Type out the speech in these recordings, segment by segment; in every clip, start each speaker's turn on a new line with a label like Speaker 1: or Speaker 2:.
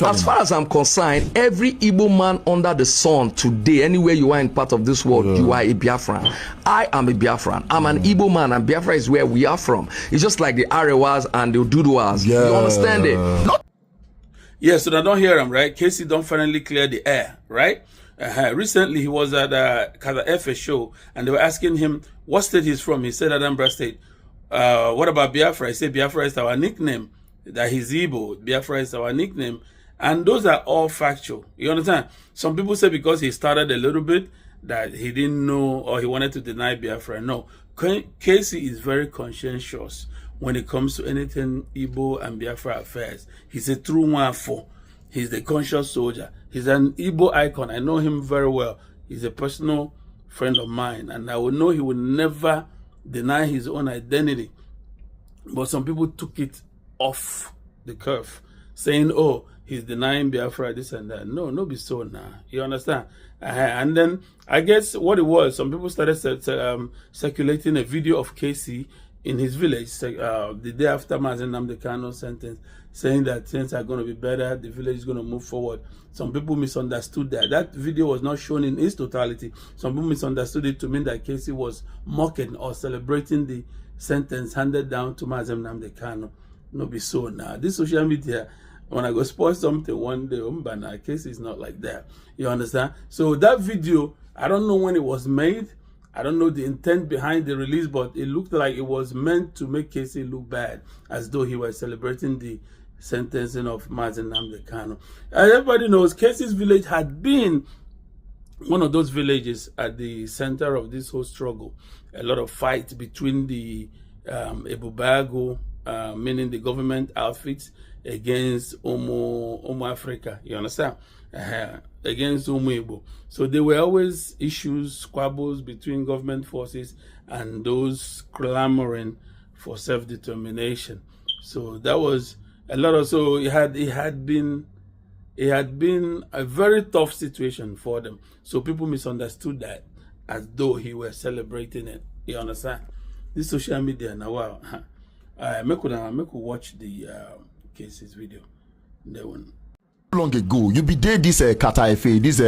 Speaker 1: as far as I'm concerned, every Igbo man under the sun today, anywhere you are in part of this world, you are a Biafran. I am a Biafran. I'm an Igbo man, and Biafra is where we are from. It's just like the Arewas and the Oduduwas. You understand it?
Speaker 2: Yeah, so they don't hear him, right? KCee don't finally clear the air, right? Recently, he was at a KCee show, and they were asking him what state he's from. He said Anambra State. What about Biafra? He said Biafra is our nickname. That he's Igbo. Biafra is our nickname. And those are all factual. You understand? Some people say because he started a little bit that he didn't know or he wanted to deny Biafra. No. KCee is very conscientious when it comes to anything Igbo and Biafra affairs. He's a true Nwafo. He's the conscious soldier. He's an Igbo icon. I know him very well. He's a personal friend of mine. And I would know he would never deny his own identity. But some people took it off the curve, saying, oh, he's denying Biafra, this and that. No, no be so now. You understand? And then, I guess what it was, some people started circulating a video of KCee in his village the day after Mazen Nnamdi Kano's sentence, saying that things are going to be better, the village is going to move forward. Some people misunderstood that. That video was not shown in its totality. Some people misunderstood it to mean that KCee was mocking or celebrating the sentence handed down to Mazen Nnamdi Kano. No be so now. This social media, when I go spoil something one day, KCee is not like that. You understand? So that video, I don't know when it was made. I don't know the intent behind the release, but it looked like it was meant to make KCee look bad, as though he was celebrating the sentencing of Mazen Nnamdi Kano. And everybody knows KCee's village had been one of those villages at the center of this whole struggle. A lot of fight between the Ebubago, meaning the government outfits, against Omo Africa, you understand? Against Omo Igbo. So there were always issues, squabbles between government forces and those clamoring for self-determination. So that was a lot of, so it had been a very tough situation for them. So people misunderstood that as though he was celebrating it. You understand? This social media now, wow. Make watch the KCee's video. That one.
Speaker 3: Long ago, you be there this KCee, this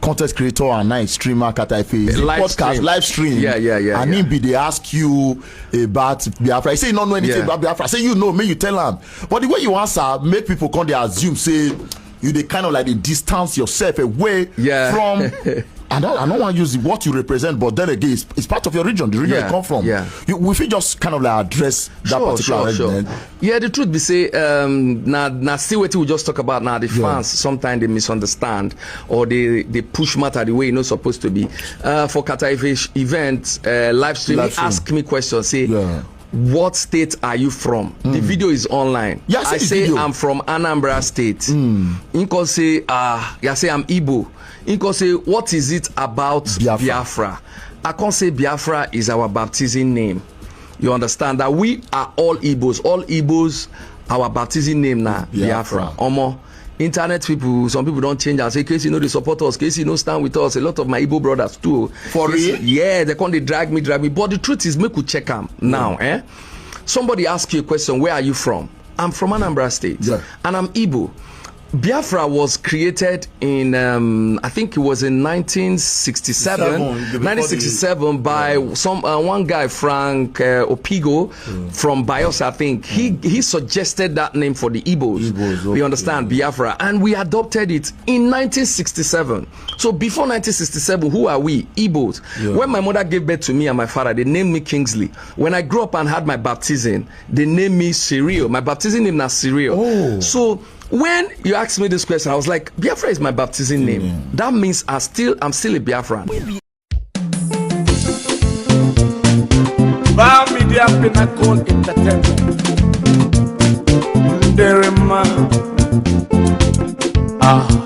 Speaker 3: content creator and night streamer KCee, podcast live stream.
Speaker 1: Yeah.
Speaker 3: And him be they ask you about Biafra. I say you don't know anything about Biafra. I say you know, may you tell him. But the way you answer, make people come they assume say you they kind of like they distance yourself away from. I don't want to use what you represent, but then again, it's part of your region, the region you come from. We feel just kind of like address that particular region.
Speaker 1: Yeah, the truth be say, now see what we just talk about now. The fans sometimes they misunderstand or they push matter the way it's not supposed to be. For KCee event live stream, ask me questions. Say. What state are you from? The video is online. I say I'm from Anambra State. Inko say I say I'm Igbo. Inko say what is it about Biafra? I can't say Biafra is our baptism name. You understand that we are all Igbos. All Igbos, our baptism name now Biafra. Omo. Internet people, some people don't change and say, KCee, they support us, KCee, stand with us. A lot of my Igbo brothers too.
Speaker 3: For real?
Speaker 1: Yeah, they come, they drag me. But the truth is, make we check them now. Somebody ask you a question, where are you from? I'm from Anambra State, and I'm Igbo. Biafra was created in, I think it was in 1967 by one guy, Frank Opigo, from Bios, I think. He suggested that name for the Igbos. We understand, Biafra. And we adopted it in 1967. So before 1967, who are we? Igbos. When my mother gave birth to me and my father, they named me Kingsley. When I grew up and had my baptism, they named me Cyril. My baptism name is Cyril. So when you asked me this question, I was like, Biafra is my baptism name. That means I'm still a Biafran.
Speaker 4: Media Pinnacle Entertainment.